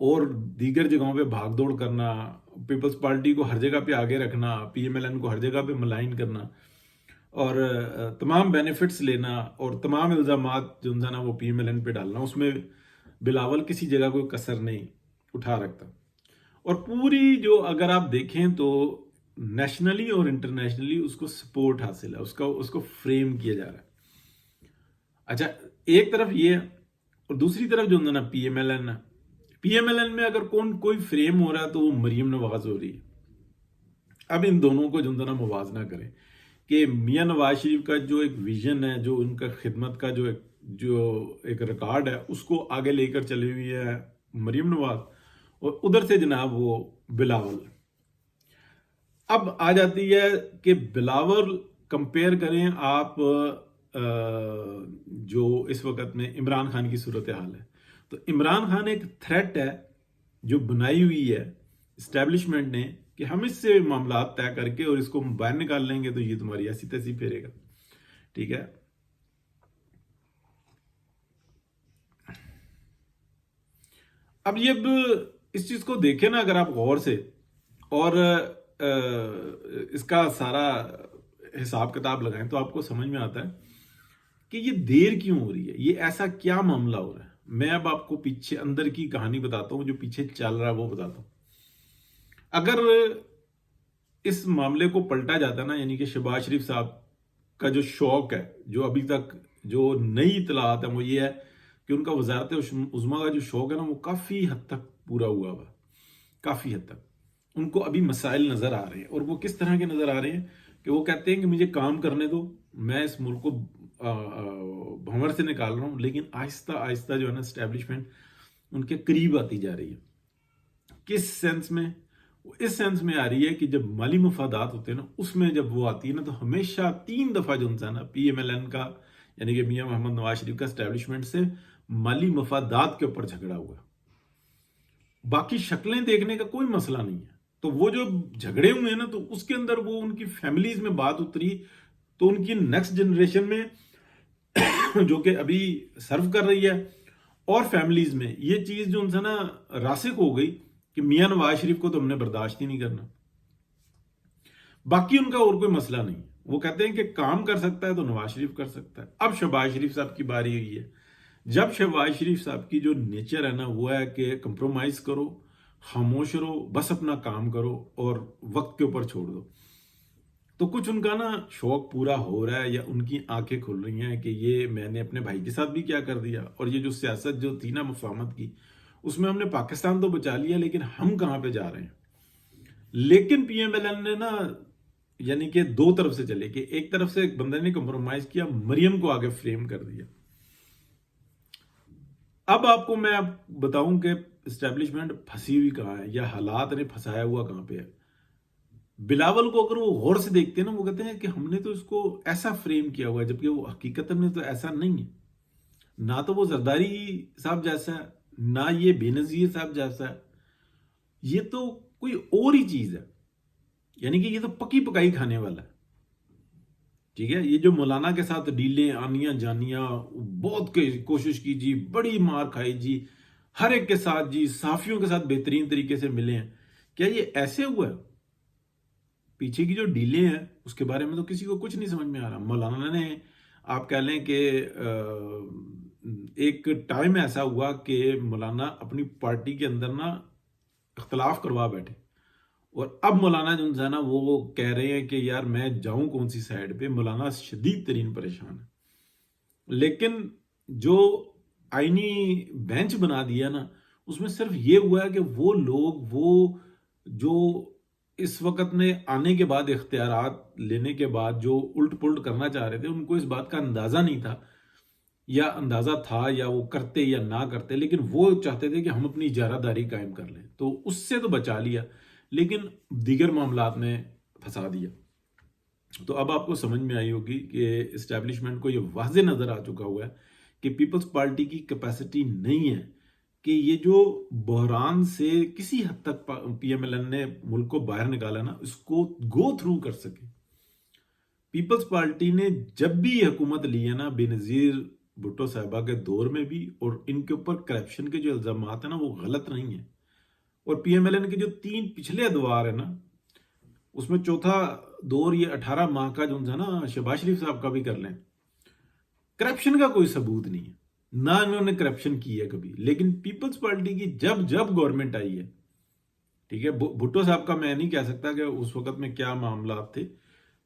اور دیگر جگہوں پہ بھاگ دوڑ کرنا، پیپلز پارٹی کو ہر جگہ پہ آگے رکھنا، پی ایم ایل این کو ہر جگہ پہ ملائن کرنا، اور تمام بینیفٹس لینا، اور تمام الزامات جو ہے نا وہ پی ایم ایل این پہ ڈالنا، اس میں بلاول کسی جگہ کوئی کسر نہیں اٹھا رکھتا. اور پوری جو اگر آپ دیکھیں تو نیشنلی اور انٹرنیشنلی اس کو سپورٹ حاصل ہے، اس کو فریم کیا جا رہا ہے. اچھا، ایک طرف یہ ہے، اور دوسری طرف جو ہے نا پی ایم ایل این ہے، پی ایم ایل این میں اگر کوئی فریم ہو رہا ہے تو وہ مریم نواز ہو رہی ہے. اب ان دونوں کو جو ہے نا موازنہ کریں کہ میاں نواز شریف کا جو ایک ویژن ہے، جو ان کا خدمت کا جو ایک ریکارڈ ہے، اس کو آگے لے کر چلی ہوئی ہے مریم نواز، اور ادھر سے جناب وہ بلاول. اب آ جاتی ہے کہ بلاول کمپیئر کریں آپ جو اس وقت میں عمران خان کی صورتحال ہے، تو عمران خان ایک تھریٹ ہے جو بنائی ہوئی ہے اسٹیبلشمنٹ نے کہ ہم اس سے معاملات طے کر کے اور اس کو باہر نکال لیں گے تو یہ تمہاری ایسی تیسی پھیرے گا. ٹھیک ہے. اب یہ اس چیز کو دیکھیں نا اگر آپ غور سے، اور اس کا سارا حساب کتاب لگائیں تو آپ کو سمجھ میں آتا ہے کہ یہ دیر کیوں ہو رہی ہے، یہ ایسا کیا معاملہ ہو رہا ہے. میں اب آپ کو پیچھے اندر کی کہانی بتاتا ہوں، جو پیچھے چل رہا ہے وہ بتاتا ہوں. اگر اس معاملے کو پلٹا جاتا ہے نا، یعنی کہ شہباز شریف صاحب کا جو شوق ہے، جو ابھی تک جو نئی اطلاعات ہیں وہ یہ ہے کہ ان کا وزارت عظمیٰ کا جو شوق ہے نا وہ کافی حد تک پورا ہوا ہوا، کافی حد تک. ان کو ابھی مسائل نظر آ رہے ہیں، اور وہ کس طرح کے نظر آ رہے ہیں کہ وہ کہتے ہیں کہ مجھے کام کرنے دو، میں اس ملک کو بھنور سے نکال رہا ہوں، لیکن آہستہ آہستہ جو ہے نا اسٹیبلشمنٹ ان کے قریب آتی جا رہی ہے. کس سینس میں؟ اس سینس میں آ رہی ہے کہ جب مالی مفادات ہوتے ہیں نا، اس میں جب وہ آتی ہے نا، تو ہمیشہ 3 دفعہ جو ہے نا پی ایم ایل این کا، یعنی کہ میاں محمد نواز شریف کا اسٹیبلشمنٹ سے مالی مفادات کے اوپر جھگڑا ہوا. باقی شکلیں دیکھنے کا کوئی مسئلہ نہیں ہے. تو وہ جو جھگڑے ہوئے ہیں نا، تو اس کے اندر وہ ان کی فیملیز میں بات اتری، تو ان کی نیکسٹ جنریشن میں جو کہ ابھی سرو کر رہی ہے، اور فیملیز میں یہ چیز جو ان سے نا راسخ ہو گئی کہ میاں نواز شریف کو تو ہم نے برداشت ہی نہیں کرنا. باقی ان کا اور کوئی مسئلہ نہیں. وہ کہتے ہیں کہ کام کر سکتا ہے تو نواز شریف کر سکتا ہے. اب شہباز شریف صاحب کی باری ہوئی ہے. جب شہباز شریف صاحب کی جو نیچر ہے نا وہ ہے کہ کمپرومائز کرو، خاموش رہو، بس اپنا کام کرو اور وقت کے اوپر چھوڑ دو. تو کچھ ان کا نا شوق پورا ہو رہا ہے، یا ان کی آنکھیں کھل رہی ہیں کہ یہ میں نے اپنے بھائی کے ساتھ بھی کیا کر دیا، اور یہ جو سیاست جو تھی نا مفاہمت کی، اس میں ہم نے پاکستان تو بچا لیا، لیکن ہم کہاں پہ جا رہے ہیں. لیکن پی ایم ایل این نے نا یعنی کہ 2 طرف سے چلے، کہ ایک طرف سے ایک بندے نے کمپرومائز کیا، مریم کو آگے فریم کر دیا. اب آپ کو میں بتاؤں کہ اسٹیبلشمنٹ پھنسی ہوئی کہاں ہے، یا حالات نے پھنسایا ہوا کہاں پہ ہے. بلاول کو اگر وہ غور سے دیکھتے ہیں نا، وہ کہتے ہیں کہ ہم نے تو اس کو ایسا فریم کیا ہوا ہے، جبکہ وہ حقیقت میں تو ایسا نہیں ہے. نہ تو وہ زرداری صاحب جیسا ہے، نہ یہ بے نظیر صاحب جیسا ہے. یہ تو کوئی اور ہی چیز ہے، یعنی کہ یہ تو پکی پکائی کھانے والا ہے. ٹھیک ہے. یہ جو مولانا کے ساتھ ڈیلیں آنیاں جانیاں، بہت کوشش کی جی، بڑی مار کھائی جی، ہر ایک کے ساتھ جی، صحافیوں کے ساتھ بہترین طریقے سے ملے ہیں. کیا یہ ایسے ہوا ہے؟ پیچھے کی جو ڈیلیں ہیں اس کے بارے میں تو کسی کو کچھ نہیں سمجھ میں آ رہا. مولانا نے آپ کہہ لیں کہ ایک ٹائم ایسا ہوا کہ مولانا اپنی پارٹی کے اندر نا اختلاف کروا بیٹھے، اور اب مولانا جو ہے نا وہ کہہ رہے ہیں کہ یار میں جاؤں کون سی سائڈ پہ. مولانا شدید ترین پریشان ہے. لیکن جو آئینی بینچ بنا دیا نا، اس میں صرف یہ ہوا ہے کہ وہ لوگ، وہ جو اس وقت میں آنے کے بعد، اختیارات لینے کے بعد جو الٹ پلٹ کرنا چاہ رہے تھے، ان کو اس بات کا اندازہ نہیں تھا، یا اندازہ تھا یا وہ کرتے یا نہ کرتے، لیکن وہ چاہتے تھے کہ ہم اپنی اجارہ داری قائم کر لیں. تو اس سے تو بچا لیا، لیکن دیگر معاملات میں پھنسا دیا. تو اب آپ کو سمجھ میں آئی ہوگی کہ اسٹیبلشمنٹ کو یہ واضح نظر آ چکا ہوا ہے کہ پیپلز پارٹی کی کیپیسٹی نہیں ہے کہ یہ جو بحران سے کسی حد تک پی ایم ایل این نے ملک کو باہر نکالا نا، اس کو گو تھرو کر سکے. پیپلز پارٹی نے جب بھی حکومت لی ہے نا بے نظیر بھٹو صاحبہ کے دور میں بھی، اور ان کے اوپر کرپشن کے جو الزامات ہیں نا وہ غلط نہیں ہیں. اور پی ایم ایل این کے جو 3 پچھلے ادوار ہیں نا، اس میں چوتھا دور یہ 18 ماہ کا جو ہے نا شہباز شریف صاحب کا بھی کر لیں، کرپشن کا کوئی ثبوت نہیں ہے، نہ انہوں نے کرپشن کی ہے کبھی. لیکن پیپلز پارٹی کی جب جب گورنمنٹ آئی ہے، ٹھیک ہے، بھٹو صاحب کا میں نہیں کہہ سکتا کہ اس وقت میں کیا معاملات تھے،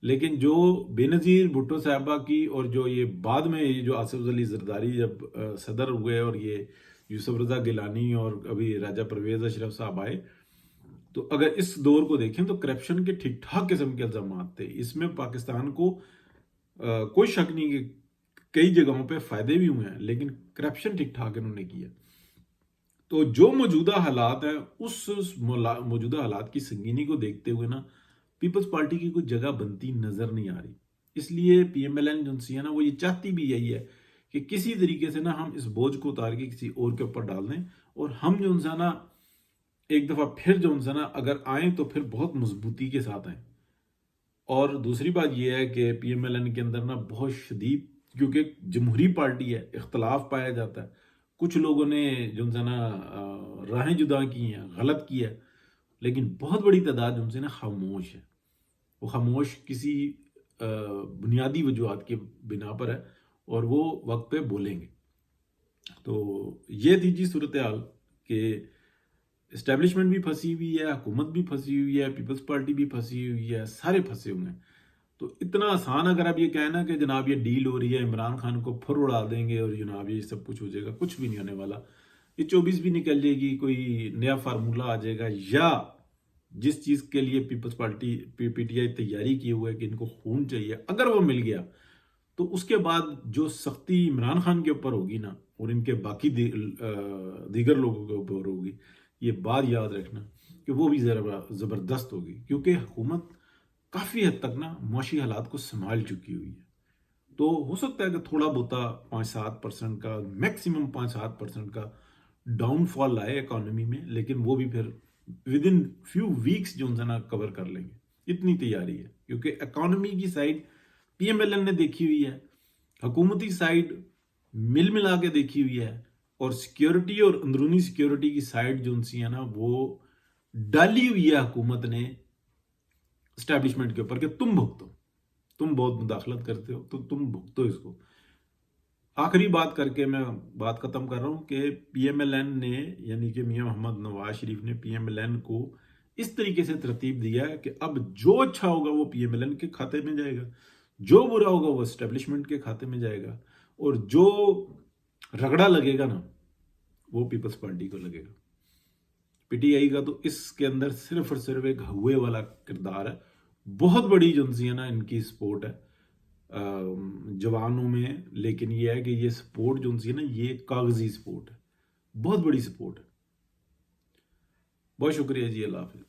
لیکن جو بے نظیر بھٹو صاحبہ کی، اور جو یہ بعد میں یہ جو آصف علی زرداری جب صدر ہوئے، اور یہ یوسف رضا گیلانی اور ابھی راجہ پرویز اشرف صاحب آئے، تو اگر اس دور کو دیکھیں تو کرپشن کے ٹھیک ٹھاک قسم کے الزامات تھے. اس میں پاکستان کو کوئی شک نہیں کہ کئی جگہوں پہ فائدے بھی ہوئے ہیں، لیکن کرپشن ٹھیک ٹھاک انہوں نے کیا. تو جو موجودہ حالات ہیں، اس موجودہ حالات کی سنگینی کو دیکھتے ہوئے نا پیپلز پارٹی کی کوئی جگہ بنتی نظر نہیں آ رہی. اس لیے پی ایم ایل این جو سی ہے نا وہ یہ چاہتی بھی یہی ہے کہ کسی طریقے سے نا ہم اس بوجھ کو اتار کے کسی اور کے اوپر ڈال دیں، اور ہم جو ہے نا ایک دفعہ پھر جو ہے نا اگر آئیں تو پھر بہت مضبوطی کے ساتھ آئیں. اور دوسری بات یہ ہے کہ پی ایم ایل این کے اندر نا بہت شدید، کیونکہ جمہوری پارٹی ہے، اختلاف پایا جاتا ہے. کچھ لوگوں نے جو ہے نا راہیں جدا کی ہیں، غلط کیا ہے، لیکن بہت بڑی تعداد جو ہے نا خاموش ہے. وہ خاموش کسی بنیادی وجوہات کے بنا پر ہے، اور وہ وقت پہ بولیں گے. تو یہ تھی جی صورتحال کہ اسٹیبلشمنٹ بھی پھنسی ہوئی ہے، حکومت بھی پھنسی ہوئی ہے، پیپلز پارٹی بھی پھنسی ہوئی ہے، سارے پھنسے ہوئے ہیں. تو اتنا آسان اگر آپ یہ کہیں نا کہ جناب یہ ڈیل ہو رہی ہے، عمران خان کو پھر اڑا دیں گے اور جناب یہ سب کچھ ہو جائے گا، کچھ بھی نہیں ہونے والا. یہ 24 بھی نکل جائے گی، کوئی نیا فارمولہ آ جائے گا، یا جس چیز کے لیے Peoples Party P T I تیاری کیے ہوئے کہ ان کو خون چاہیے، اگر وہ مل گیا تو اس کے بعد جو سختی عمران خان کے اوپر ہوگی نا، اور ان کے باقی دیگر لوگوں کے اوپر ہوگی، یہ بات یاد رکھنا کہ وہ بھی زبردست ہوگی. کیونکہ حکومت کافی حد تک نا معاشی حالات کو سنبھال چکی ہوئی ہے. تو ہو سکتا ہے کہ تھوڑا بہتا 5-7% کا، میکسیمم 5-7% کا ڈاؤن فال آئے اکانومی میں، لیکن وہ بھی پھر ود ان فیو ویکس جو ہے نا کور کر لیں گے. اتنی تیاری ہے، کیونکہ اکانومی کی side P M L N نے دیکھی ہوئی ہے، حکومتی سائڈ مل ملا کے دیکھی ہوئی ہے، اور سیکیورٹی اور اندرونی سیکیورٹی کی سائڈ جو سی ہے نا وہ ڈالی ہوئی ہے حکومت نے اسٹیبلشمنٹ کے اوپر کہ تم بھگتو، تم بہت مداخلت کرتے ہو تو تم بھگتو اس کو. آخری بات کر کے میں بات ختم کر رہا ہوں کہ پی ایم ایل این نے، یعنی کہ میاں محمد نواز شریف نے پی ایم ایل این کو اس طریقے سے ترتیب دیا ہے کہ اب جو اچھا ہوگا وہ پی ایم ایل این کے کھاتے میں جائے گا، جو برا ہوگا وہ اسٹیبلشمنٹ کے کھاتے میں جائے گا، اور جو رگڑا لگے گا نا وہ پیپلز پارٹی کو لگے گا. پی ٹی آئی کا تو اس کے اندر صرف اور صرف ایک ہوئے والا کردار ہے. بہت بڑی جو ہے نا ان کی سپورٹ ہے جوانوں میں، لیکن یہ ہے کہ یہ سپورٹ جو ہے نا یہ کاغذی سپورٹ ہے، بہت بڑی سپورٹ ہے. بہت شکریہ جی، اللہ حافظ.